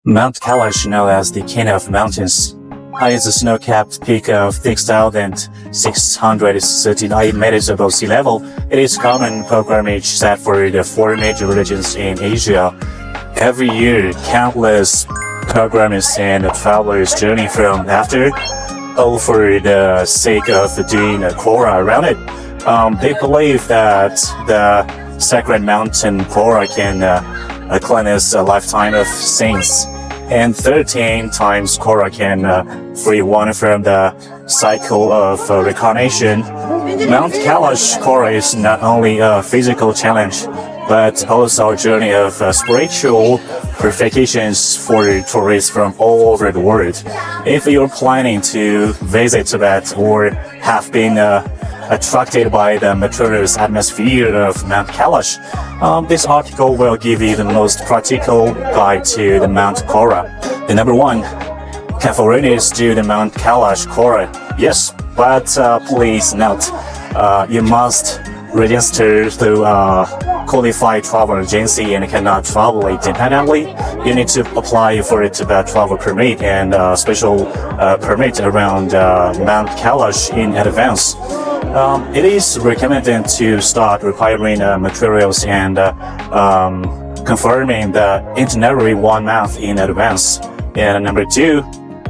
Mount Kailash, known as the King of Mountains, is a snow-capped peak of 6,639 meters above sea level. It is a common pilgrimage set for the four major religions in Asia. Every year, countless pilgrims and travelers journey from after, all for the sake of doing a Kora around it. They believe that the sacred mountain Kora can cleanse a lifetime of sins, and 13 times Kora can free one from the cycle of reincarnation. Mount Kailash Kora is not only a physical challenge, but also a journey of spiritual purifications for tourists from all over the world. If you're planning to visit Tibet or have been attracted by the materialist atmosphere of Mount Kailash, this article will give you the most practical guide to the Mount Kora. The number one, can foreigners do the Mount Kailash Kora? Yes, but please note, you must register through a qualified travel agency and cannot travel independently. You need to apply for a Tibet travel permit and a special permit around Mount Kailash in advance. It is recommended to start requiring materials and confirming the itinerary 1 month in advance. And number two,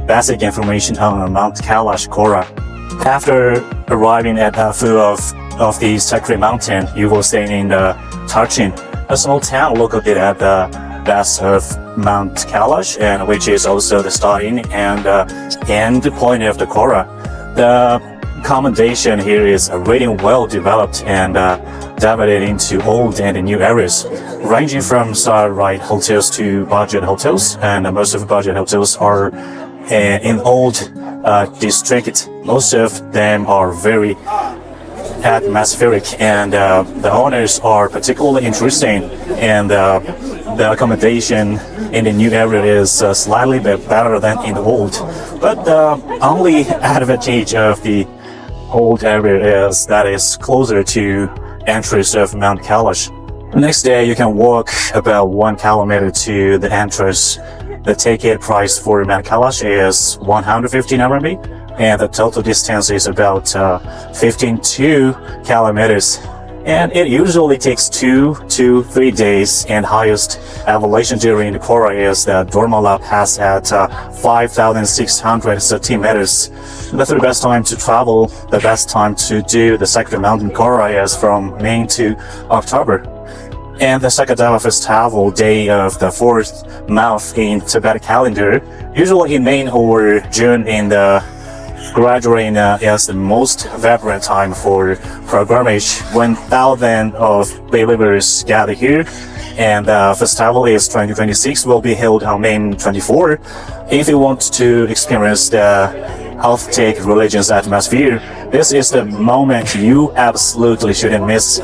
basic information on Mount Kailash Kora. After arriving at the foot of the sacred mountain, you will stay in the Tirthankara, a small town located at the base of Mount Kailash, and which is also the starting and end point of the Kora. The accommodation here is really well developed and divided into old and new areas, ranging from star-rate hotels to budget hotels, and most of the budget hotels are in old district. Most of them are very atmospheric, and the owners are particularly interesting, and the accommodation in the new area is slightly better than in the old. But the only advantage of the old area is that it's closer to entrance of Mount Kailash. Next day, you can walk about 1 kilometer to the entrance. The ticket price for Mount Kailash is 150 RMB, and the total distance is about 15 kilometers. And it usually takes 2 to 3 days, and highest elevation during the Kora is the Dormala Pass at 5,630 meters. The third best time to travel, the best time to do the sacred mountain Kora is from May to October. And the Sakadava festival day of the 4th month in Tibetan calendar, usually in May or June in the Graduating is the most vibrant time for pilgrimage, when thousands of believers gather here, and the festival is 2026 will be held on May 24. If you want to experience the authentic religious atmosphere, this is the moment you absolutely shouldn't miss.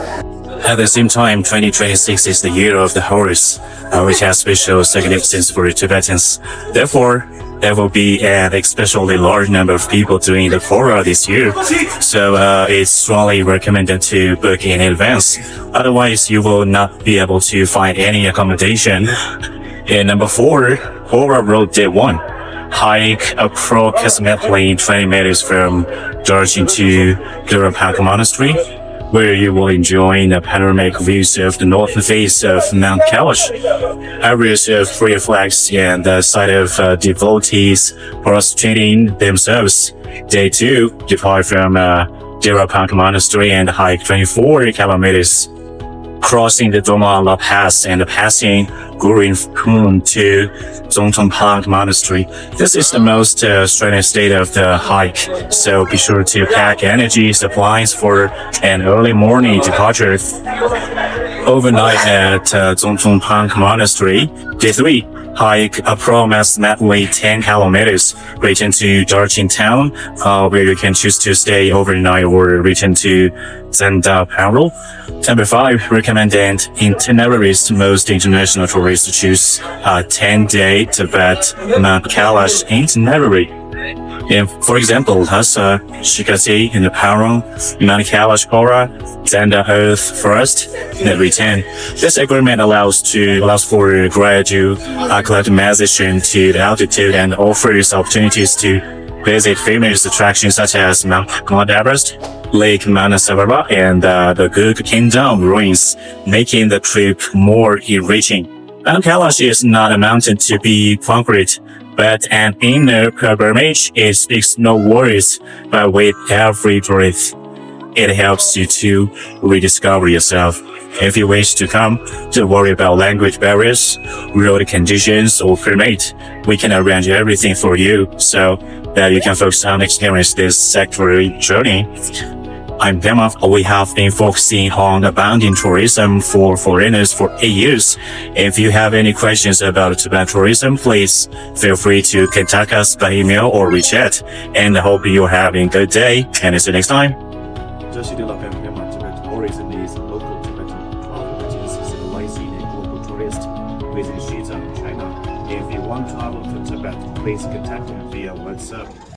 At the same time, 2026 is the year of the horse, which has special significance for Tibetans. Therefore, there will be an especially large number of people doing the Kora this year, so it's strongly recommended to book in advance. Otherwise, you will not be able to find any accommodation. And number 4, Kora Road Day 1. Hike approximately 20 meters from Darjeeling to Tirthankara Monastery, where you will enjoy the panoramic views of the northern face of Mount Kailash, areas of prayer flags, and the site of devotees prostrating themselves. Day 2, depart from Tirthankara Monastery and hike 24 kilometers, crossing the Dormala Pass and passing Guru to Zongtongpang Monastery. This is the most strenuous state of the hike, so be sure to pack energy supplies for an early morning departure. Overnight at Zongtongpang Monastery. Day 3, hike approximately 10 kilometers, return to Darjeeling town, where you can choose to stay overnight or return to Zendaparo. Number 5, recommended itineraries to most international tourists choose a 10-day Tibet Mount Kailash itinerary. And for example, as you can see in the Purang, Mount Kailash Kora, then the earth first, then return. This agreement allows for gradual acclimatization to the altitude and offers opportunities to visit famous attractions such as Mount Everest, Lake Mansarovar, and the Good Kingdom ruins, making the trip more enriching. Mount Kailash is not a mountain to be conquered, but an inner pilgrimage. It speaks no words, but with every breath, it helps you to rediscover yourself. If you wish to come, don't worry about language barriers, road conditions, or permit. We can arrange everything for you so that you can focus on experience this secondary journey. I'm Dema. We have been focusing on abounding tourism for foreigners for 8 years. If you have any questions about Tibetan tourism, please feel free to contact us by email or WeChat. And I hope you're having a good day, and see you next time. Tibetan tourism is local Tibetan travel agency specializing in global tourists within China. If you want to travel to Tibet, please contact me via WhatsApp.